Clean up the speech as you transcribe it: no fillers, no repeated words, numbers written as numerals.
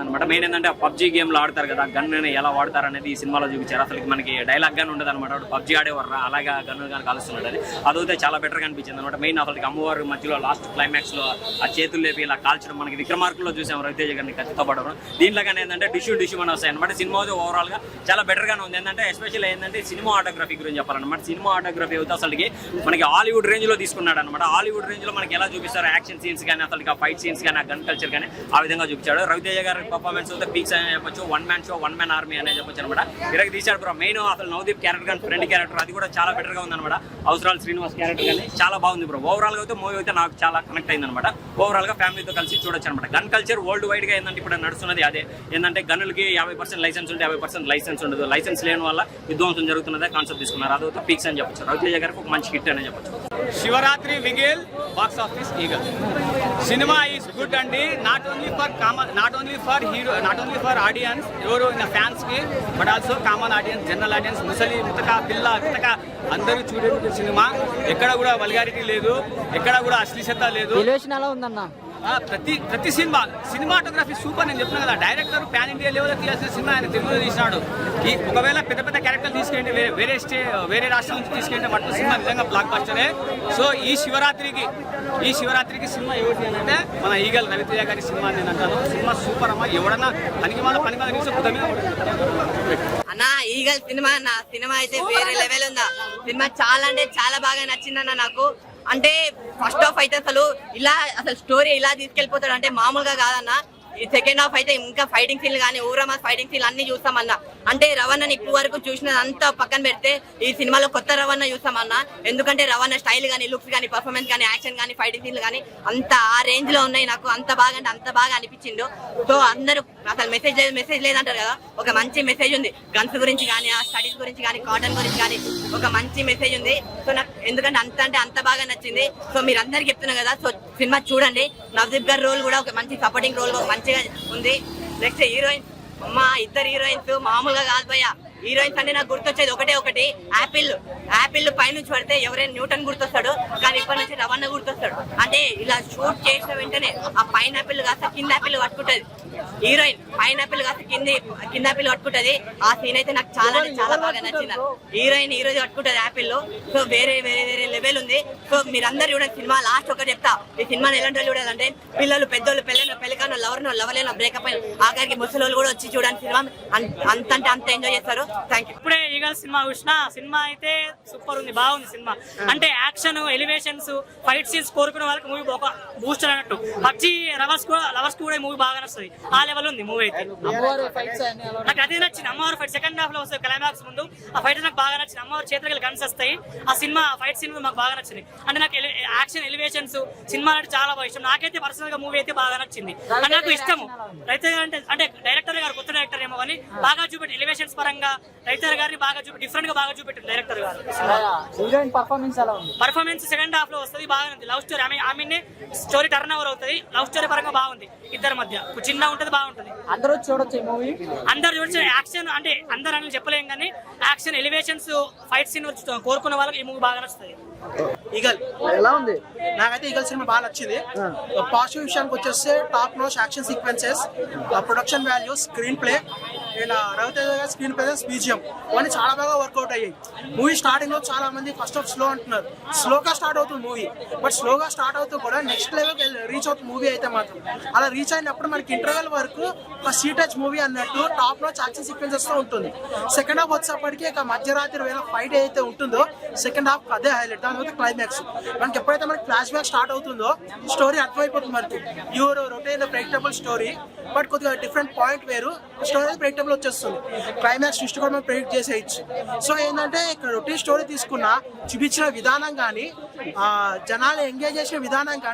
అనమాట. మెయిన్ ఏంటంటే పబ్జీ గేమ్లో ఆడతారు కదా, గన్ ఎలా వాడతారు అనేది ఈ సినిమాలో చూపించారు. అసలు మనకి డైలాగ్ గానీ ఉండదు అనమాట. పబ్జీ ఆడేవారు అలాగా గన్ను కానీ కలుస్తున్నాడు అది అదైతే చాలా బెటర్గా అనిపించింది అనమాట. మెయిన్ అసలు అమ్మవారు మధ్యలో లాస్ట్ క్లైమాక్స్ లో ఆ చేతులు లేపి ఇలా కాల్చడం మనకి విక్రమార్కుల్లో చూసాం రవితేజ గారిని కత్తితో పడడం. దీంట్లో కానీ ఏంటంటే డిష్యూ అని వస్తాయి అనమాట. సినిమా అయితే ఓవరాల్ గా చాలా బెటర్ గానే ఉంది. ఏంటంటే ఎస్పెషల్ ఏంటంటే సినిమా ఆటోగ్రఫీ గురించి చెప్పాలన్నమాట. సినిమా ఆటోగ్రఫీ అయితే అసలుకి మనకి హాలీవుడ్ రేంజ్ లో తీసుకున్నాడు అనమాట. హాలీవుడ్ రేంజ్ లో మనకి ఎలా చూపిస్తారు యాక్షన్ సీన్స్ కానీ అసలు ఫైట్ సీన్స్ కానీ ఆ గన్ కల్చర్ కానీ ఆ విధంగా చూపించాడు. రవితేజ గారి పర్ఫార్మెన్స్ అయితే పీక్స్ అని చెప్పొచ్చు. One man show, one man army అనేది చెప్పొచ్చు అనమాట. ఇరగ తీశాడు బ్రో. మెయిన్ అసలు నవదీప్ క్యారెక్టర్ కానీ ఫ్రెండ్ క్యారెక్టర్ అది కూడా చాలా బెటర్ గా ఉంది అనమాట. అవసరాలు శ్రీనివాస్ క్యారెక్టర్ కానీ చాలా బాగుంది బ్రో. ఓవరాల్ గా అయితే మూవీ అయితే నాకు చాలా కనెక్ట్ అయింది అనమాట. ఓవరాల్ గా ఫ్యామిలీతో కలిసి చూడొచ్చు అనమాట. గన్ కల్చర్ వరల్డ్ వైడ్ గా ఏంటంటే ఇప్పుడు నడుస్తున్నది అదే. ఏంటంటే గన్నులకి 50% లైసెన్స్ ఉంటే 50% లైసెన్స్ ఉండదు. లైసెన్స్ లేని వల్ల విధ్వంసం జరుగుతున్నదే కాన్సెప్ట్ తీసుకున్నారు. అదైతే పీక్స్ అని చెప్పొచ్చు. రవితేజ గారికి ఒక మంచి హిట్ అని చెప్పొచ్చు. Shivaratri విగిల్ box office eagle cinema is good అండి. నాట్ ఓన్లీ ఫర్ ఆడియన్స్ ఎవరు ఫ్యాన్స్ కి, but also common audience, general audience, ముసలి ముతక పిల్ల గితక అందరూ చూడే సినిమా. ఎక్కడ కూడా వల్గారిటీ లేదు, ఎక్కడ కూడా అశ్లీలత లేదు. ఎలా ఉందన్న ప్రతి సినిమాటోగ్రఫీ సూపర్. నేను చెప్తున్నాను కదా, డైరెక్టర్ ప్యాన్ ఇండియా లెవెల్లో తీయాల్సిన సినిమా ఆయన తెలుగులో తీసినాడు. ఒకవేళ పెద్ద క్యారెక్టర్ తీసుకెళ్ళి వేరే రాష్ట్రం నుంచి తీసుకెళ్ళి మట్టు సినిమా నిజంగా బ్లాక్ బస్టరే. సో ఈ శివరాత్రికి సినిమా ఏమిటి అంటే మన ఈగల్ రవితేజ గారి సినిమా నేను అంటాను. సినిమా సూపర్ అమ్మా. ఎవడన్నా పని అన్న ఈగల్ సినిమా అయితే వేరే లెవెల్ ఉందా. సినిమా చాలా అంటే చాలా బాగా నచ్చిందన్న నాకు. అంటే ఫస్ట్ హాఫ్ అయితే అసలు స్టోరీ ఇలా తీసుకెళ్లిపోతాడు అంటే మామూలుగా కాదన్న. ఈ సెకండ్ హాఫ్ అయితే ఇంకా ఫైటింగ్ సీన్ కానీ ఊరమా ఫైటింగ్ సీన్ అన్ని చూస్తామన్నా. అంటే రవణని ఇప్పుడు వరకు చూసినదంతా పక్కన పెడితే ఈ సినిమాలో కొత్త రవణ చూస్తామన్నా. ఎందుకంటే రవణ స్టైల్ కానీ, లుక్స్ కానీ, పర్ఫార్మెన్స్ కానీ, యాక్షన్ కానీ, ఫైటింగ్ సీన్లు కానీ అంత ఆ రేంజ్ లో ఉన్నాయి. నాకు అంత బాగా అనిపించిండు. సో అందరూ అసలు మెసేజ్ లేదంటారు కదా, ఒక మంచి మెసేజ్ ఉంది. గన్స్ గురించి కానీ, ఆ స్టడీస్ గురించి కానీ, కాటన్ గురించి కానీ ఒక మంచి మెసేజ్ ఉంది. సో నాకు ఎందుకంటే అంత బాగా నచ్చింది. సో మీరు అందరికి చెప్తున్నారు కదా, సో సినిమా చూడండి. నవదీప్ గారి రోల్ కూడా ఒక మంచి సపోర్టింగ్ రోల్ మంచిగా ఉంది. నెక్స్ట్ హీరోయిన్ ఇద్దరు హీరోయిన్స్ మామూలుగా కాదు భయ్య. హీరోయిన్స్ అంటే నాకు గుర్తొచ్చేది ఒకటి యాపిల్ పైనుంచి పడితే ఎవరైనా న్యూటన్ గుర్తొస్తాడు, కానీ ఇప్పటి నుంచి రవణ గుర్తొస్తాడు. అంటే ఇలా షూట్ చేసిన వెంటనే ఆ పైనాపిల్ కాస్త కింద యాపిల్ పట్టుకుంటది. హీరోయిన్ పైనాపిల్ కాస్త కింద యాపిల్ పట్టుకుంటది. ఆ సీన్ అయితే నాకు చాలా బాగా నచ్చింది. హీరోయిన్ ఈరోజు పట్టుకుంటది యాపిల్ లో. సో వేరే లెవెల్ ఉంది. సో మీరందరూ చూడండి సినిమా. లాస్ట్ ఒకటి చెప్తా, ఈ సినిమాని ఎలాంటి వాళ్ళు చూడాలంటే పిల్లలు, పెద్దోళ్ళు, పెళ్ళికాను, లవర్నో బ్రేకప్ అయిన ఆఖరికి ముసలోళ్ళు కూడా వచ్చి చూడండి సినిమా. అంత ఎంజాయ్ చేస్తారు. Thank you. ఇప్పుడే ఈగల్ సినిమా చూసిన. సినిమా అయితే సూపర్ ఉంది, బాగుంది సినిమా. అంటే యాక్షన్, ఎలివేషన్స్, ఫైట్ సీన్స్ కోరుకునే వాళ్ళకి మూవీ ఒక బూస్టర్ అన్నట్టు. పబ్జీ లవర్స్ కూడా మూవీ బాగా నచ్చుతుంది. ఆ లెవెల్ ఉంది మూవీ అయితే. నాకు అదే నచ్చింది. అమ్మవారు ఫైట్ సెకండ్ హాఫ్ లో వస్తాయి క్లైమాక్స్ ముందు. ఆ ఫైట్ నాకు బాగా నచ్చింది. అమ్మవారు చేతులకి గన్స్ వస్తాయి. ఆ సినిమా ఫైట్ సీన్ మాకు బాగా నచ్చింది. అంటే నాకు యాక్షన్, ఎలివేషన్స్ సినిమా అంటే చాలా బాగా ఇష్టం. నాకైతే పర్సనల్ గా మూవీ అయితే బాగా నచ్చింది. నాకు ఇష్టము రైతు అంటే డైరెక్టర్ గారు కొత్త డైరెక్టర్ ఏమో కానీ బాగా చూపెట్టి ఎలివేషన్స్ పరంగా రైతర్ గారిని బాగా డిఫరెంట్ గా బాగా చూపెట్టారు డైరెక్టర్ గారు. పర్ఫార్మెన్స్ సెకండ్ హాఫ్ లో వస్తుంది, బాగుంది. లవ్ స్టోరీ ఆమె స్టోరీ టర్న్ ఓవర్ అవుతుంది. లవ్ స్టోరీ పరంగా బాగుంది. ఇద్దరి మధ్య చిన్న ఉంటది, బాగుంటది. అందరూ చూడొచ్చు. యాక్షన్ అంటే అందరూ అని చెప్పలేం కానీ యాక్షన్, ఎలివేషన్స్, ఫైట్ సీన్ కోరుకున్న వాళ్ళకి ఈ మూవీ బాగా నచ్చుతుంది. ఈగల్ ఎలా ఉంది? నాకైతే ఈగల్ సినిమా బాగా నచ్చింది. పాజిటివ్ విషయానికి వచ్చేస్తే top notch action sequences, production values, screenplay and Ravi Teja గారి స్క్రీన్ ప్రెజెన్స్, బీజిఎం ఇవన్నీ చాలా బాగా వర్కౌట్ అయ్యాయి. మూవీ స్టార్టింగ్ లో చాలా మంది ఫస్ట్ ఆఫ్ స్లో అంటున్నారు. స్లోగా స్టార్ట్ అవుతుంది మూవీ, బట్ స్లోగా స్టార్ట్ అవుతూ కూడా నెక్స్ట్ లెవెల్ రీచ్ అవుతుంది మూవీ అయితే మాత్రం. అలా రీచ్ అయినప్పుడు మనకి ఇంటర్వెల్ వరకు ఒక సీటచ్ మూవీ అన్నట్టు టాప్ నోచ్ యాక్షన్ సీక్వెన్సెస్ తో ఉంటుంది. సెకండ్ హాఫ్ వచ్చేప్పటికి ఒక మధ్యరాత్రి వేళ ఫైట్ ఏదైతే ఉంటుందో సెకండ్ హాఫ్ అదే హైలైట్. దాని తర్వాత క్లైమాక్స్ మనకి ఎప్పుడైతే మనకి ఫ్లాష్ బ్యాక్ స్టార్ట్ అవుతుందో స్టోరీ అర్థమైపోతుంది మనకి. యూరో రొటైన్ ప్రెడిక్టబుల్ స్టోరీ, బట్ కొద్దిగా డిఫరెంట్ పాయింట్ వేరు. స్టోరీ ప్రెడిక్టబుల్ వచ్చేస్తుంది. క్లైమాక్స్ ట్విస్ట్ కూడా మనం ప్రెడిక్ట్ చేసేయచ్చు. సో ఏంటంటే ఇక్కడ రొటీన్ స్టోరీ తీసుకున్నా చూపించిన విధానం కానీ, జనాలు ఎంగేజ్ చేసిన విధానం కానీ